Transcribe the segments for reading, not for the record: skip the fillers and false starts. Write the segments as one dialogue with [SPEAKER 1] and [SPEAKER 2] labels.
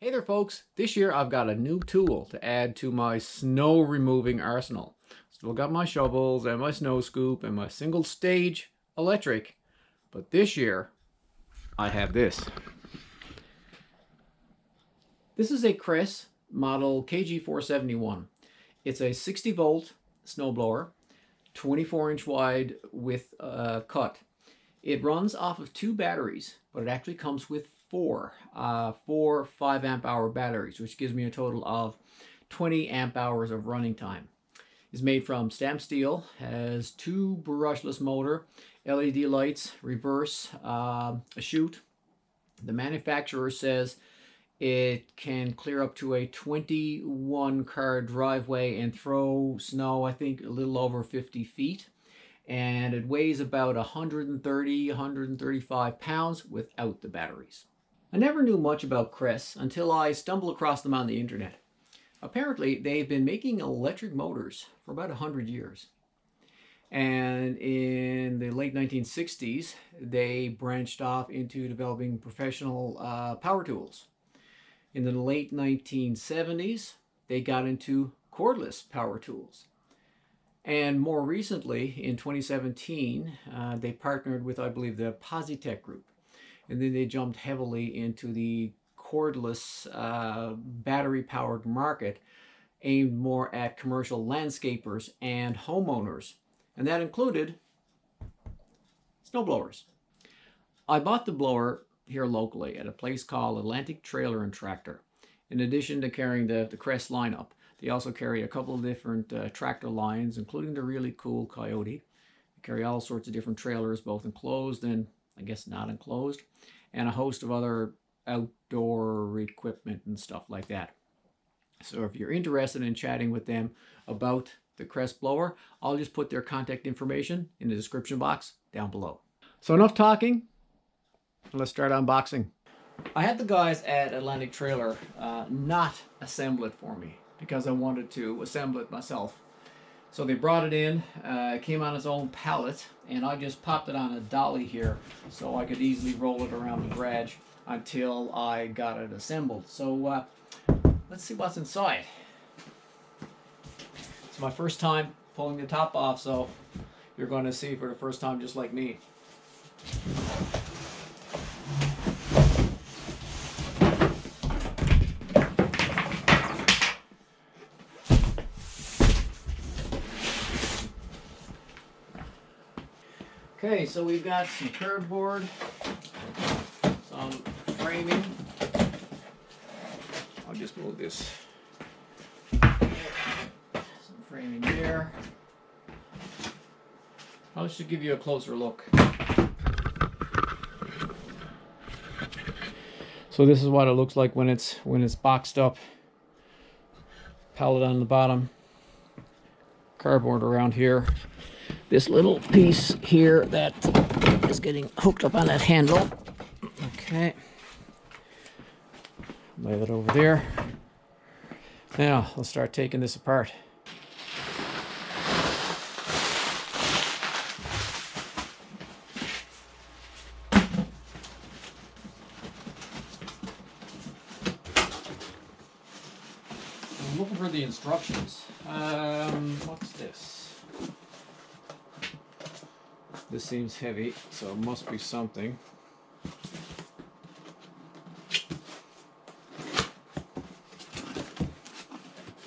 [SPEAKER 1] Hey there folks, this year I've got a new tool to add to my snow removing arsenal. Still got my shovels and my snow scoop and my single stage electric, but this year I have this. This is a Kress model KG471. It's a 60 volt snowblower, 24-inch wide with cut. It runs off of 2 batteries, but it actually comes with four 5 amp hour batteries, which gives me a total of 20 amp hours of running time. It's made from stamped steel, has 2 brushless motor, LED lights, reverse, a chute. The manufacturer says it can clear up to a 21 car driveway and throw snow, I think, a little over 50 feet. And it weighs about 135 pounds without the batteries. I never knew much about Kress until I stumbled across them on the internet. Apparently, they've been making electric motors for about 100 years. And in the late 1960s, they branched off into developing professional power tools. In the late 1970s, they got into cordless power tools. And more recently, in 2017, they partnered with, I believe, the Positech group. And then they jumped heavily into the cordless battery-powered market, aimed more at commercial landscapers and homeowners. And that included snowblowers. I bought the blower here locally at a place called Atlantic Trailer and Tractor. In addition to carrying the Kress lineup, they also carry a couple of different tractor lines, including the really cool Coyote. They carry all sorts of different trailers, both enclosed and, I guess, not enclosed, and a host of other outdoor equipment and stuff like that. So if you're interested in chatting with them about the Kress blower, I'll just put their contact information in the description box down below. So enough talking, let's start unboxing. I had the guys at Atlantic Trailer not assemble it for me, because I wanted to assemble it myself. So they brought it in, it came on its own pallet, and I just popped it on a dolly here so I could easily roll it around the garage until I got it assembled. So let's see what's inside. It's my first time pulling the top off, so you're going to see for the first time just like me. Okay, so we've got some cardboard, some framing. I'll just move this. Some framing there. I should give you a closer look. So this is what it looks like when it's boxed up. Pallet on the bottom. Cardboard around here. This little piece here that is getting hooked up on that handle. Okay. Lay that over there. Now, let's start taking this apart. I'm looking for the instructions. What's this? This seems heavy, so it must be something.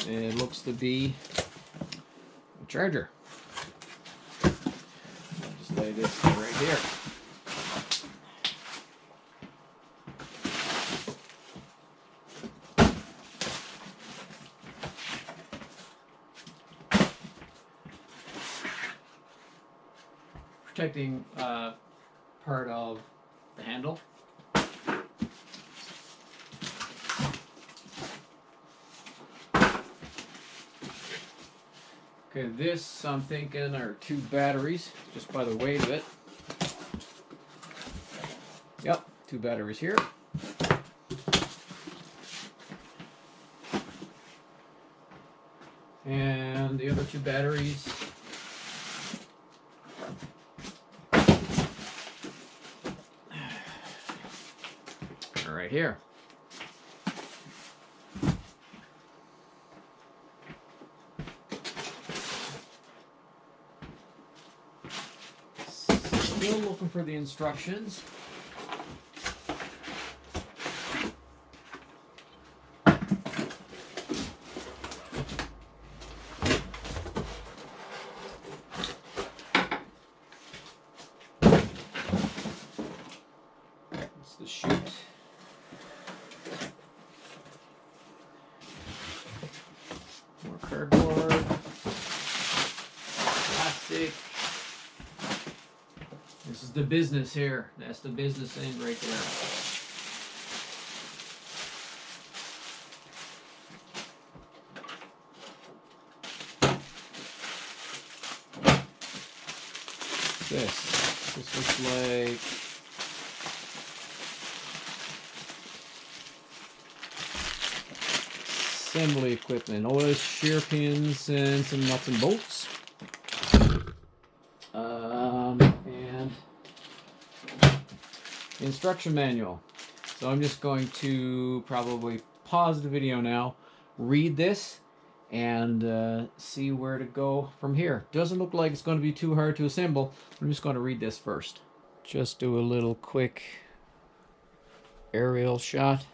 [SPEAKER 1] It looks to be a charger. I'll just lay this right here. Protecting part of the handle. Okay, this I'm thinking are 2 batteries, just by the weight of it. Yep, 2 batteries here. And the other 2 batteries right here. still looking for the instructions. That's the chute. More cardboard, plastic. This is the business here. That's the business end right there. This looks like assembly equipment, oil, shear pins, and some nuts and bolts. And instruction manual. So I'm just going to probably pause the video now, read this, and see where to go from here. Doesn't look like it's going to be too hard to assemble. I'm just going to read this first. Just do a little quick aerial shot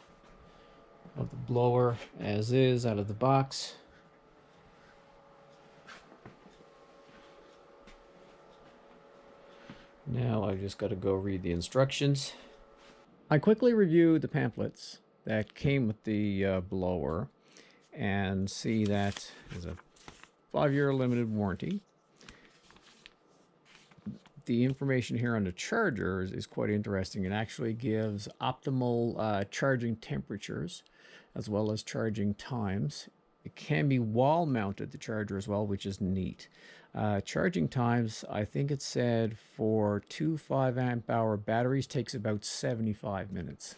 [SPEAKER 1] of the blower as is out of the box. Now I've just got to go read the instructions. I quickly reviewed the pamphlets that came with the blower and see that there's a 5-year limited warranty. The information here on the chargers is quite interesting. It actually gives optimal charging temperatures as well as charging times. It can be wall mounted, the charger as well, which is neat. Charging times, I think it said for 2 5-amp-hour batteries takes about 75 minutes.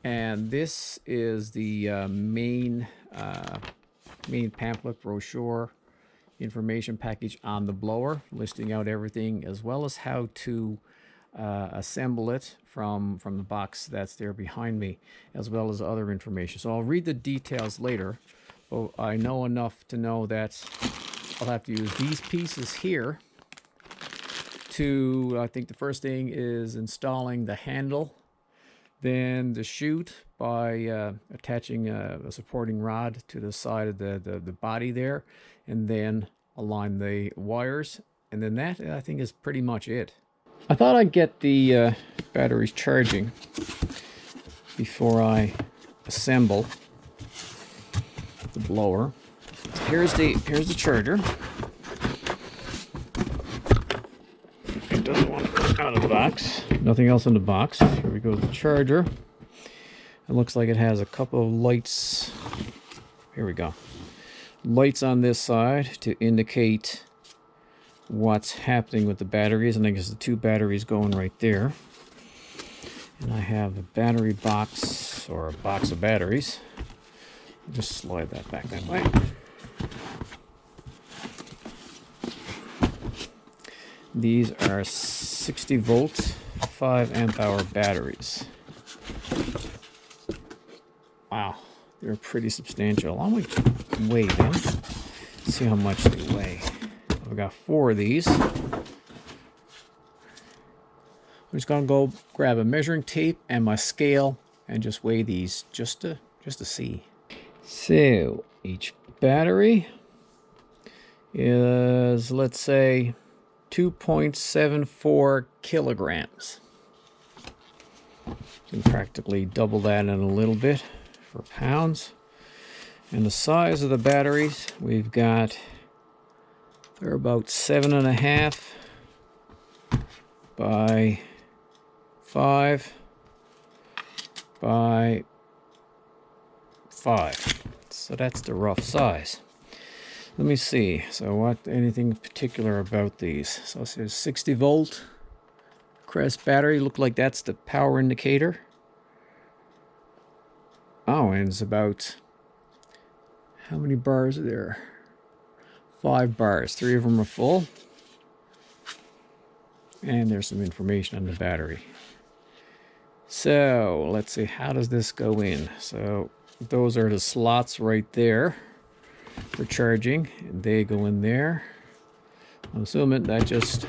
[SPEAKER 1] And this is the main pamphlet brochure information package on the blower, listing out everything as well as how to assemble it from the box that's there behind me, as well as other information. So I'll read the details later, but I know enough to know that I'll have to use these pieces here to, I think the first thing is installing the handle, then the chute by attaching a supporting rod to the side of the body there, and then align the wires, and then that I think is pretty much it. I thought I'd get the batteries charging before I assemble the blower. Here's the charger. It doesn't want to come out of the box. Nothing else in the box. Here we go with the charger. It looks like it has a couple of lights. Here we go. Lights on this side to indicate what's happening with the batteries, and I guess the 2 batteries going right there. And I have a battery box, or a box of batteries. Just slide that back that way. These are 60 volt 5-amp-hour batteries. Wow, they're pretty substantial. I'm going to weigh them, see how much they weigh. I've got 4 of these. I'm just going to go grab a measuring tape and my scale and just weigh these just to see. So each battery is, let's say, 2.74 kilograms. You can practically double that in a little bit for pounds. And the size of the batteries, we've got, they're about 7.5 by 5 by 5. So that's the rough size. Let me see. So anything particular about these? So it says 60 volt Kress battery. Look like that's the power indicator. Oh, and it's about, how many bars are there? 5 bars. 3 of them are full. And there's some information on the battery. So let's see, how does this go in? So those are the slots right there for charging. They go in there. I'm assuming that just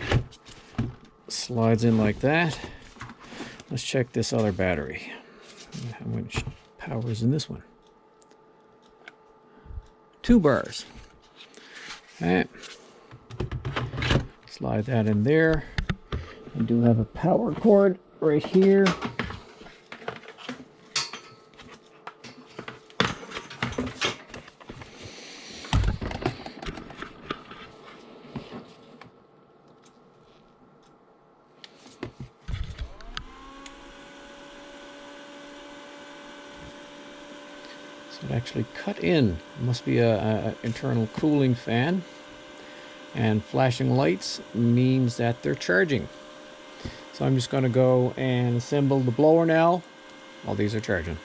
[SPEAKER 1] slides in like that. Let's check this other battery. How much power is in this one? 2 bars. Okay. Slide that in there. I do have a power cord right here. So it actually cut in. It must be a internal cooling fan. And flashing lights means that they're charging. So I'm just going to go and assemble the blower now while these are charging.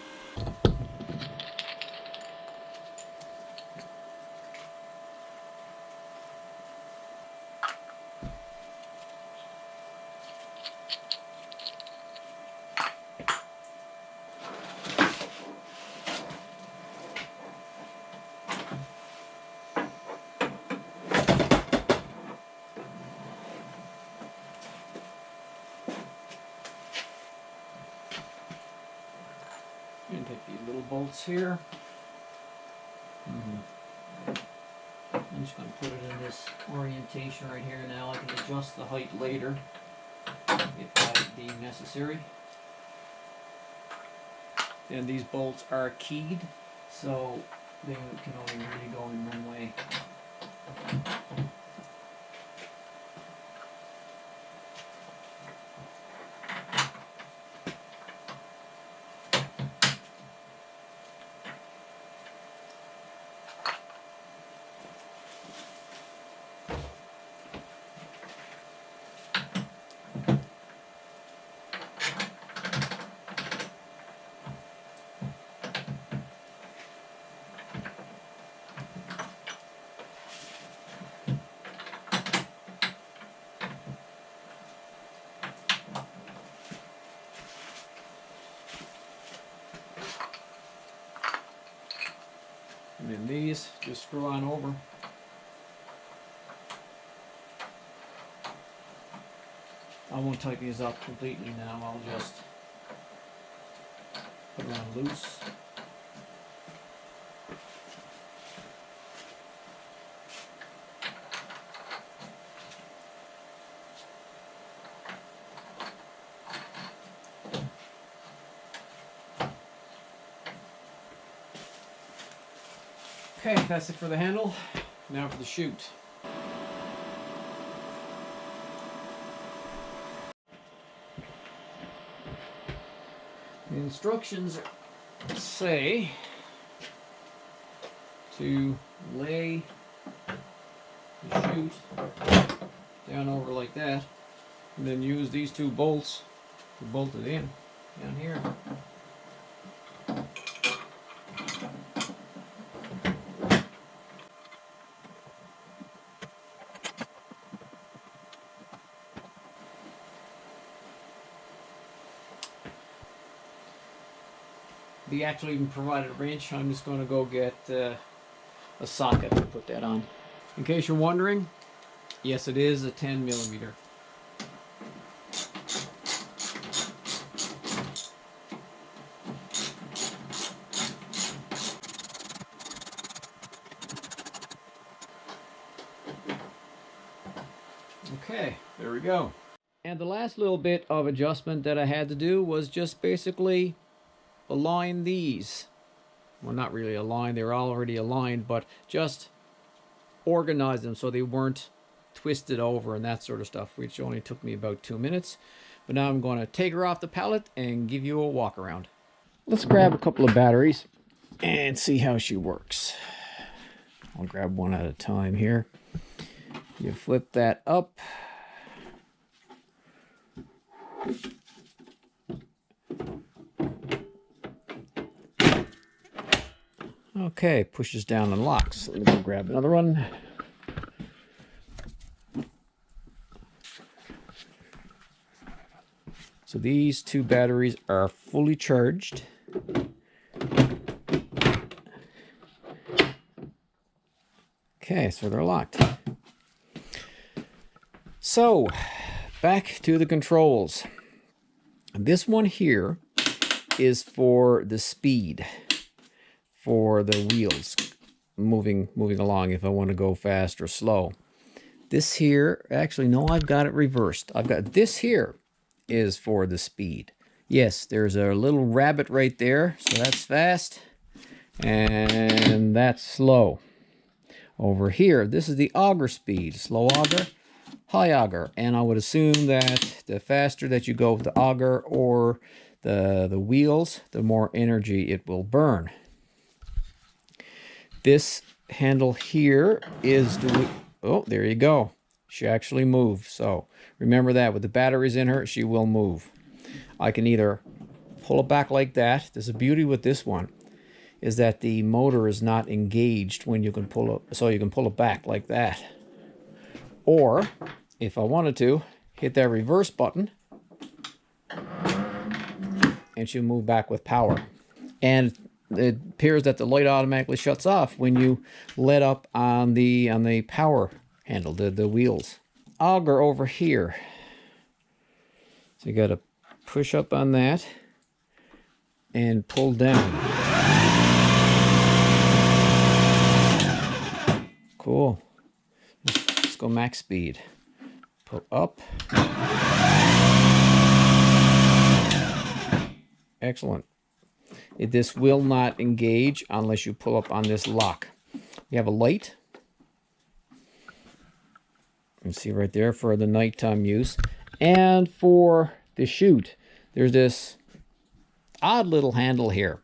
[SPEAKER 1] And take these little bolts here. I'm just going to put it in this orientation right here now. I can adjust the height later if that deem necessary. And these bolts are keyed, so they can only really go in one way. And then these just screw on over. I won't tighten these up completely now. I'll just put it on loose. Okay, that's it for the handle. Now for the chute. The instructions say to lay the chute down over like that, and then use these 2 bolts to bolt it in down here. They actually even provided a wrench. I'm just going to go get a socket to put that on. In case you're wondering, yes, it is a 10mm. Okay, there we go. And the last little bit of adjustment that I had to do was just basically align these. Well, not really aligned, they were already aligned, but just organize them so they weren't twisted over and that sort of stuff, which only took me about 2 minutes. But now I'm going to take her off the pallet and give you a walk around. Let's grab a couple of batteries and see how she works. I'll grab one at a time here. You flip that up. Okay, pushes down and locks. Let me go grab another one. So these 2 batteries are fully charged. Okay, so they're locked. So back to the controls. This one here is for the speed, for the wheels moving along if I want to go fast or slow. This here, actually no, I've got it reversed. I've got this here is for the speed. Yes, there's a little rabbit right there, so that's fast, and that's slow. Over here, this is the auger speed, slow auger, high auger, and I would assume that the faster that you go with the auger or the wheels, the more energy it will burn. This handle here is the, oh, there you go. She actually moved. So remember that with the batteries in her, she will move. I can either pull it back like that. There's a beauty with this one, is that the motor is not engaged when you can pull it, so you can pull it back like that. Or if I wanted to, hit that reverse button and she'll move back with power. And it appears that the light automatically shuts off when you let up on the power handle, the wheels. Auger over here. So you got to push up on that and pull down. Cool. Let's go max speed. Pull up. Excellent. This will not engage unless you pull up on this lock. You have a light. You can see right there for the nighttime use. And for the chute, there's this odd little handle here.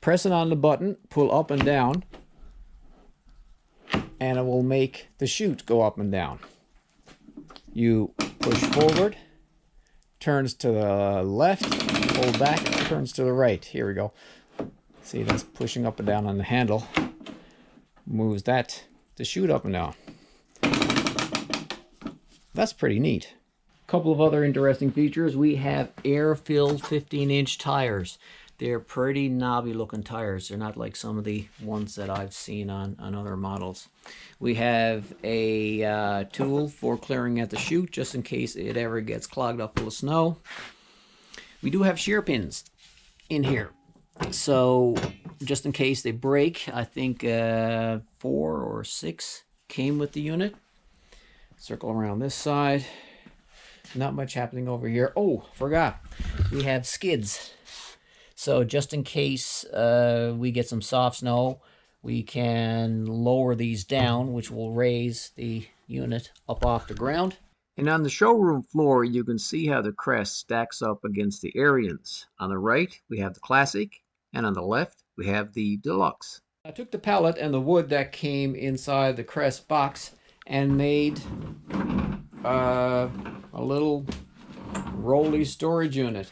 [SPEAKER 1] Press it on the button, pull up and down, and it will make the chute go up and down. You push forward, turns to the left, pull back, turns to the right. Here we go. See, that's pushing up and down on the handle. Moves that, the chute up and down. That's pretty neat. A couple of other interesting features. We have air-filled 15-inch tires. They're pretty knobby looking tires. They're not like some of the ones that I've seen on other models. We have a tool for clearing at the chute just in case it ever gets clogged up full of snow. We do have shear pins in here. So just in case they break, I think 4 or 6 came with the unit. Circle around this side. Not much happening over here. Oh, forgot. We have skids. So just in case we get some soft snow, we can lower these down, which will raise the unit up off the ground. And on the showroom floor, you can see how the Kress stacks up against the Arians. On the right, we have the Classic, and on the left, we have the Deluxe. I took the pallet and the wood that came inside the Kress box and made a little rolly storage unit.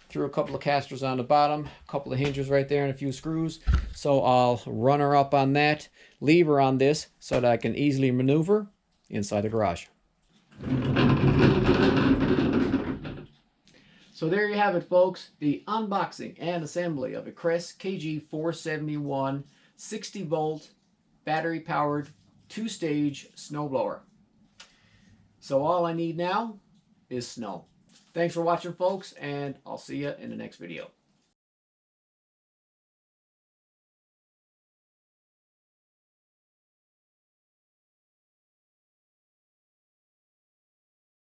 [SPEAKER 1] Threw a couple of casters on the bottom, a couple of hinges right there, and a few screws. So I'll run her up on that, leave her on this so that I can easily maneuver inside the garage. So there you have it, folks. The unboxing and assembly of a Kress KG471 60-volt battery-powered 2-stage snowblower. So all I need now is snow. Thanks for watching, folks, and I'll see you in the next video.